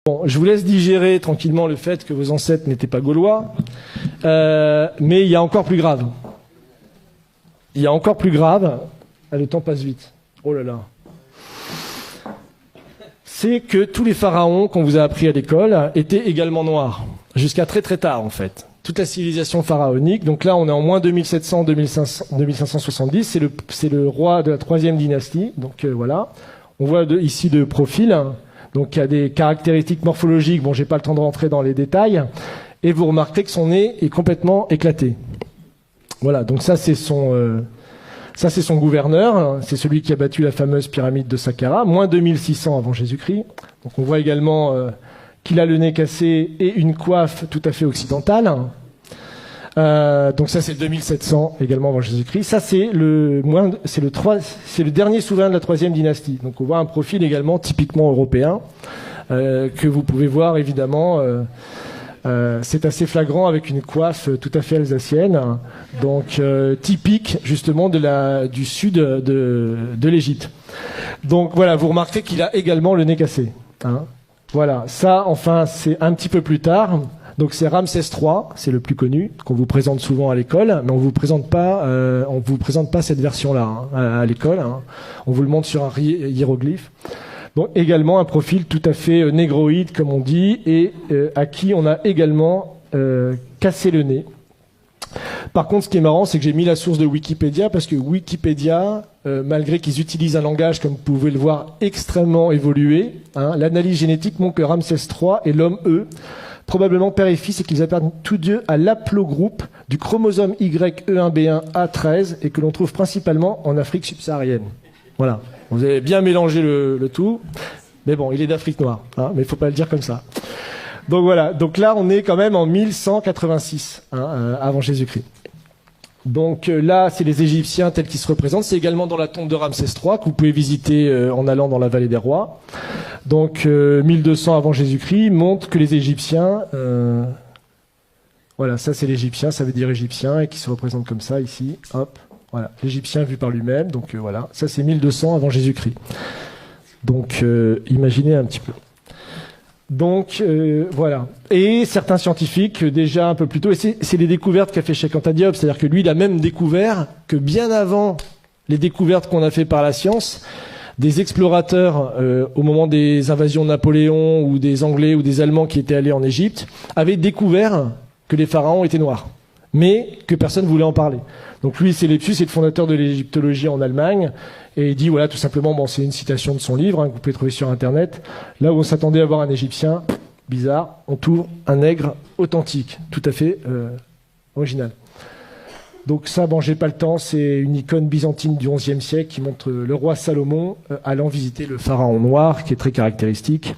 Bon, je vous laisse digérer tranquillement le fait que vos ancêtres n'étaient pas gaulois, mais il y a encore plus grave. Il y a encore plus grave. Ah, le temps passe vite. Oh là là. C'est que tous les pharaons qu'on vous a appris à l'école étaient également noirs, jusqu'à très très tard en fait. Toute la civilisation pharaonique, donc là on est en moins 2570, c'est le roi de la 3e dynastie, donc voilà. On voit ici de profil, donc il y a des caractéristiques morphologiques, bon j'ai pas le temps de rentrer dans les détails, et vous remarquez que son nez est complètement éclaté. Voilà, donc ça c'est son gouverneur, c'est celui qui a battu la fameuse pyramide de Saqqara, moins 2600 avant Jésus-Christ. Donc on voit également qu'il a le nez cassé et une coiffe tout à fait occidentale. Donc ça c'est 2700 également avant Jésus-Christ. Ça c'est le dernier souverain de la 3e dynastie. Donc on voit un profil également typiquement européen que vous pouvez voir évidemment. C'est assez flagrant avec une coiffe tout à fait alsacienne, donc typique justement du sud de l'Égypte. Donc voilà, vous remarquez qu'il a également le nez cassé. Hein. Voilà, ça enfin c'est un petit peu plus tard. Donc c'est Ramsès III, c'est le plus connu, qu'on vous présente souvent à l'école, mais on vous présente pas cette version-là à l'école. Hein. On vous le montre sur un hiéroglyphe. Donc également un profil tout à fait négroïde, comme on dit, et à qui on a également cassé le nez. Par contre, ce qui est marrant, c'est que j'ai mis la source de Wikipédia, parce que Wikipédia, malgré qu'ils utilisent un langage, comme vous pouvez le voir, extrêmement évolué, hein, l'analyse génétique montre que Ramsès III et l'homme E, probablement père et fils, et qu'ils appartiennent tous deux à l'aplogroupe du chromosome YE1B1A13, et que l'on trouve principalement en Afrique subsaharienne. Voilà. Vous avez bien mélangé le tout. Mais bon, il est d'Afrique noire. Hein, mais il ne faut pas le dire comme ça. Donc voilà. Donc là, on est quand même en 1186 avant Jésus-Christ. Donc là, c'est les Égyptiens tels qu'ils se représentent. C'est également dans la tombe de Ramsès III que vous pouvez visiter en allant dans la vallée des rois. Donc 1200 avant Jésus-Christ montre que les Égyptiens... voilà, ça c'est l'Égyptien, ça veut dire Égyptien, et qui se représente comme ça ici. Hop. Voilà, l'Égyptien vu par lui-même, donc voilà, ça c'est 1200 avant Jésus-Christ. Donc imaginez un petit peu. Donc voilà. Et certains scientifiques, déjà un peu plus tôt, et c'est les découvertes qu'a fait Cheikh Anta Diop, c'est-à-dire que lui il a même découvert que bien avant les découvertes qu'on a fait par la science, des explorateurs, au moment des invasions de Napoléon, ou des Anglais ou des Allemands qui étaient allés en Égypte, avaient découvert que les pharaons étaient noirs, mais que personne ne voulait en parler. Donc lui, c'est Lepsius, c'est le fondateur de l'égyptologie en Allemagne, et il dit, voilà, tout simplement, bon, c'est une citation de son livre, que vous pouvez trouver sur Internet, là où on s'attendait à voir un Égyptien, bizarre, on trouve un nègre authentique, tout à fait original. Donc ça, bon, j'ai pas le temps, c'est une icône byzantine du XIe siècle qui montre le roi Salomon allant visiter le pharaon noir, qui est très caractéristique.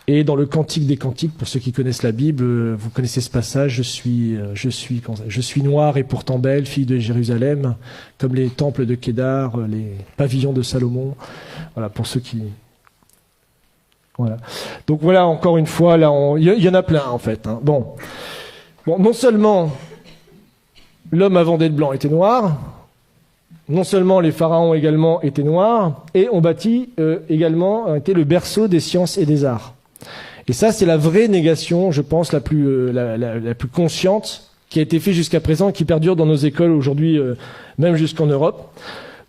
Et dans le Cantique des Cantiques, pour ceux qui connaissent la Bible, vous connaissez ce passage, je suis noir et pourtant belle, fille de Jérusalem, comme les temples de Kédar, les pavillons de Salomon. Voilà, pour ceux qui... Voilà. Donc voilà, encore une fois, là, il y en a plein, en fait. Hein. Bon, non seulement l'homme avant d'être blanc était noir, non seulement les pharaons également étaient noirs, et on bâtit également, était le berceau des sciences et des arts. Et ça, c'est la vraie négation, je pense, la plus consciente, qui a été faite jusqu'à présent et qui perdure dans nos écoles aujourd'hui, même jusqu'en Europe.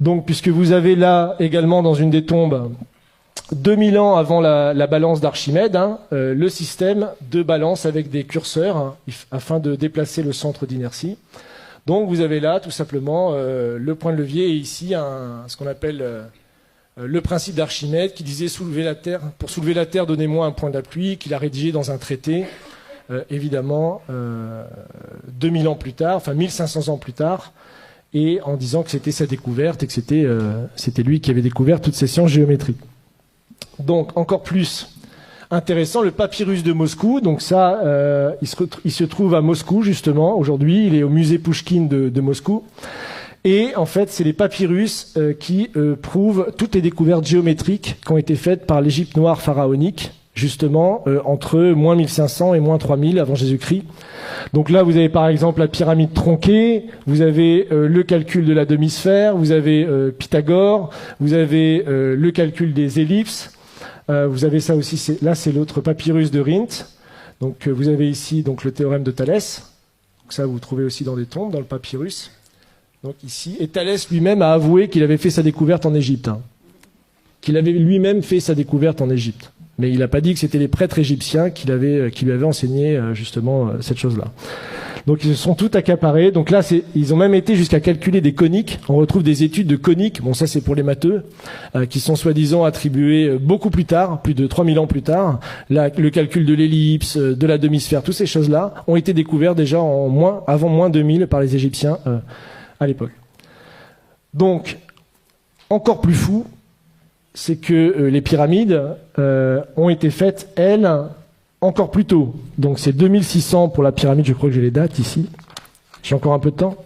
Donc, puisque vous avez là également dans une des tombes, 2000 ans avant la balance d'Archimède, le système de balance avec des curseurs, afin de déplacer le centre d'inertie. Donc, vous avez là, tout simplement, le point de levier, et ici, ce qu'on appelle... le principe d'Archimède qui disait pour soulever la Terre, donnez-moi un point d'appui, qu'il a rédigé dans un traité, évidemment, 2000 ans plus tard, enfin 1500 ans plus tard, et en disant que c'était sa découverte et que c'était lui qui avait découvert toutes ces sciences géométriques. Donc, encore plus intéressant, le papyrus de Moscou, donc ça, il se trouve à Moscou, justement, aujourd'hui, il est au musée Pouchkine de Moscou. Et en fait, c'est les papyrus qui prouvent toutes les découvertes géométriques qui ont été faites par l'Égypte noire pharaonique, justement, entre moins 1500 et moins 3000 avant Jésus-Christ. Donc là, vous avez par exemple la pyramide tronquée, vous avez le calcul de la demi-sphère, vous avez Pythagore, vous avez le calcul des ellipses, Vous avez ça aussi, là c'est l'autre papyrus de Rhind. Donc vous avez ici donc, le théorème de Thalès. Donc, ça vous trouvez aussi dans des tombes, dans le papyrus. Donc ici, et Thalès lui-même a avoué qu'il avait fait sa découverte en Égypte. Qu'il avait lui-même fait sa découverte en Égypte. Mais il n'a pas dit que c'était les prêtres égyptiens qui lui avaient enseigné justement cette chose-là. Donc ils se sont tout accaparés. Donc là, ils ont même été jusqu'à calculer des coniques. On retrouve des études de coniques, bon ça c'est pour les matheux, qui sont soi-disant attribuées beaucoup plus tard, plus de 3000 ans plus tard. Le calcul de l'ellipse, de la demi-sphère, toutes ces choses-là ont été découvertes déjà avant moins 2000 par les Égyptiens à l'époque. Donc, encore plus fou, c'est que les pyramides ont été faites, elles, encore plus tôt. Donc c'est 2600 pour la pyramide, je crois que j'ai les dates ici. J'ai encore un peu de temps.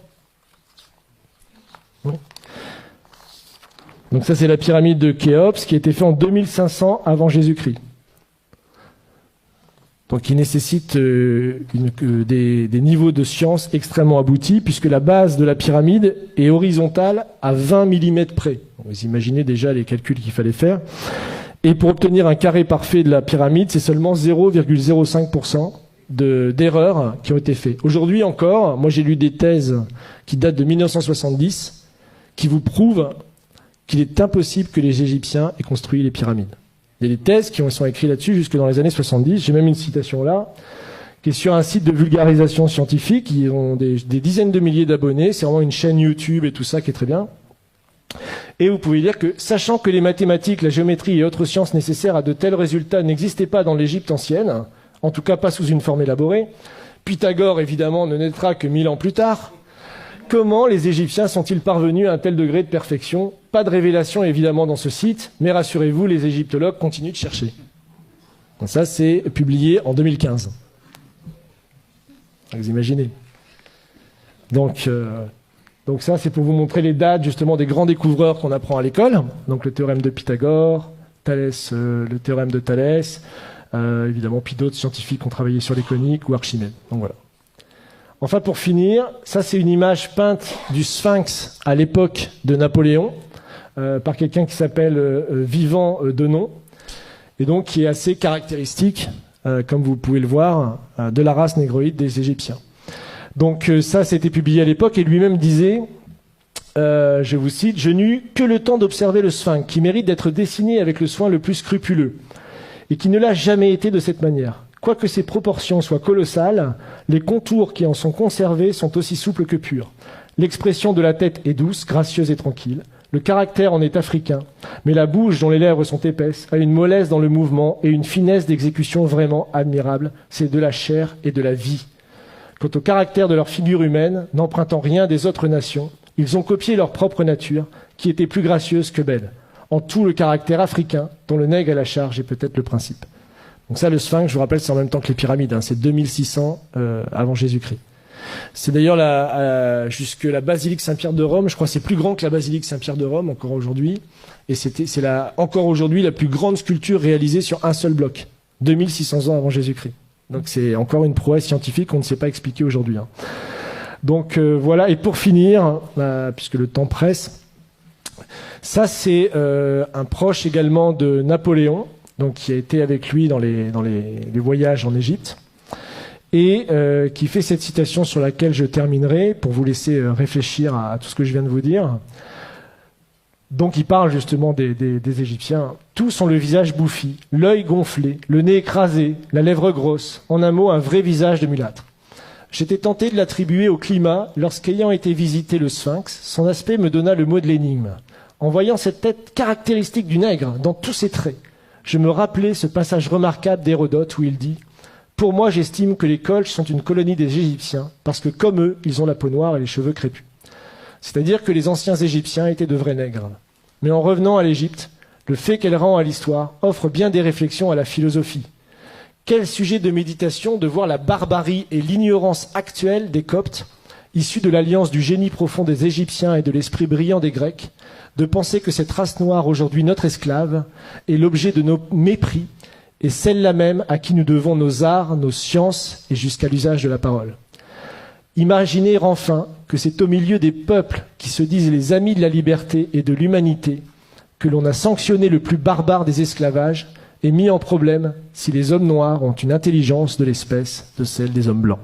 Oui. Donc ça c'est la pyramide de Khéops qui a été faite en 2500 avant Jésus-Christ. Donc qui nécessite des niveaux de science extrêmement aboutis puisque la base de la pyramide est horizontale à 20 mm près. Vous imaginez déjà les calculs qu'il fallait faire. Et pour obtenir un carré parfait de la pyramide, c'est seulement 0,05% d'erreurs qui ont été faites. Aujourd'hui encore, moi j'ai lu des thèses qui datent de 1970 qui vous prouvent qu'il est impossible que les Égyptiens aient construit les pyramides. Il y a des thèses qui sont écrites là-dessus jusque dans les années 70. J'ai même une citation là, qui est sur un site de vulgarisation scientifique. Ils ont des dizaines de milliers d'abonnés. C'est vraiment une chaîne YouTube et tout ça qui est très bien. Et vous pouvez dire que, sachant que les mathématiques, la géométrie et autres sciences nécessaires à de tels résultats n'existaient pas dans l'Égypte ancienne, en tout cas pas sous une forme élaborée, Pythagore évidemment ne naîtra que 1000 ans plus tard, comment les Égyptiens sont-ils parvenus à un tel degré de perfection? Pas de révélation évidemment dans ce site, mais rassurez-vous, les égyptologues continuent de chercher. Donc ça c'est publié en 2015. Vous imaginez. Donc ça, c'est pour vous montrer les dates justement des grands découvreurs qu'on apprend à l'école. Donc le théorème de Pythagore, Thalès, le théorème de Thalès, évidemment, puis d'autres scientifiques ont travaillé sur les coniques ou Archimède. Donc voilà. Enfin, pour finir, ça c'est une image peinte du Sphinx à l'époque de Napoléon par quelqu'un qui s'appelle Vivant Denon, et donc qui est assez caractéristique, comme vous pouvez le voir, de la race négroïde des Égyptiens. Donc ça, c'était publié à l'époque, et lui-même disait, je vous cite, « Je n'eus que le temps d'observer le Sphinx, qui mérite d'être dessiné avec le soin le plus scrupuleux, et qui ne l'a jamais été de cette manière. Quoique ses proportions soient colossales, les contours qui en sont conservés sont aussi souples que purs. L'expression de la tête est douce, gracieuse et tranquille. Le caractère en est africain, mais la bouche dont les lèvres sont épaisses a une mollesse dans le mouvement et une finesse d'exécution vraiment admirable. C'est de la chair et de la vie. Quant au caractère de leur figure humaine, n'empruntant rien des autres nations, ils ont copié leur propre nature, qui était plus gracieuse que belle. En tout, le caractère africain, dont le nègre à la charge est peut-être le principe. » Donc ça, le Sphinx, je vous rappelle, c'est en même temps que les pyramides, hein, c'est 2600 avant Jésus-Christ. C'est d'ailleurs jusque la basilique Saint-Pierre de Rome, je crois que c'est plus grand que la basilique Saint-Pierre de Rome encore aujourd'hui, et c'est encore aujourd'hui la plus grande sculpture réalisée sur un seul bloc, 2600 ans avant Jésus-Christ. Donc c'est encore une prouesse scientifique qu'on ne sait pas expliquer aujourd'hui. Hein. Donc voilà, et pour finir, puisque le temps presse, ça c'est un proche également de Napoléon, donc qui a été avec lui dans les voyages en Égypte, et qui fait cette citation sur laquelle je terminerai pour vous laisser réfléchir à tout ce que je viens de vous dire. Donc il parle justement des Égyptiens. Tous ont le visage bouffi, l'œil gonflé, le nez écrasé, la lèvre grosse, en un mot un vrai visage de mulâtre. J'étais tenté de l'attribuer au climat lorsqu'ayant été visiter le Sphinx, son aspect me donna le mot de l'énigme. En voyant cette tête caractéristique du nègre dans tous ses traits, je me rappelais ce passage remarquable d'Hérodote où il dit « Pour moi, j'estime que les Colches sont une colonie des Égyptiens, parce que comme eux, ils ont la peau noire et les cheveux crépus. » C'est-à-dire que les anciens Égyptiens étaient de vrais nègres. Mais en revenant à l'Égypte, le fait qu'elle rend à l'histoire offre bien des réflexions à la philosophie. Quel sujet de méditation de voir la barbarie et l'ignorance actuelle des Coptes, issus de l'alliance du génie profond des Égyptiens et de l'esprit brillant des Grecs, de penser que cette race noire, aujourd'hui notre esclave, est l'objet de nos mépris, et celle-là même à qui nous devons nos arts, nos sciences et jusqu'à l'usage de la parole. Imaginez enfin que c'est au milieu des peuples qui se disent les amis de la liberté et de l'humanité que l'on a sanctionné le plus barbare des esclavages est mis en problème si les hommes noirs ont une intelligence de l'espèce de celle des hommes blancs.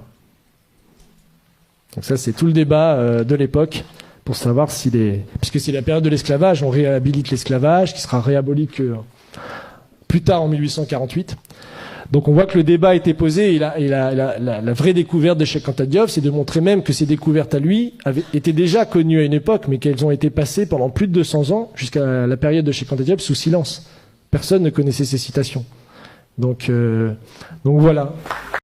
Donc ça, c'est tout le débat de l'époque pour savoir si puisque c'est la période de l'esclavage, on réhabilite l'esclavage, qui sera réaboli que plus tard en 1848. Donc on voit que le débat a été posé et la vraie découverte de Cheikh Anta Diop, c'est de montrer même que ces découvertes à lui étaient déjà connues à une époque, mais qu'elles ont été passées pendant plus de 200 ans, jusqu'à la période de Cheikh Anta Diop, sous silence. Personne ne connaissait ces citations. Donc voilà.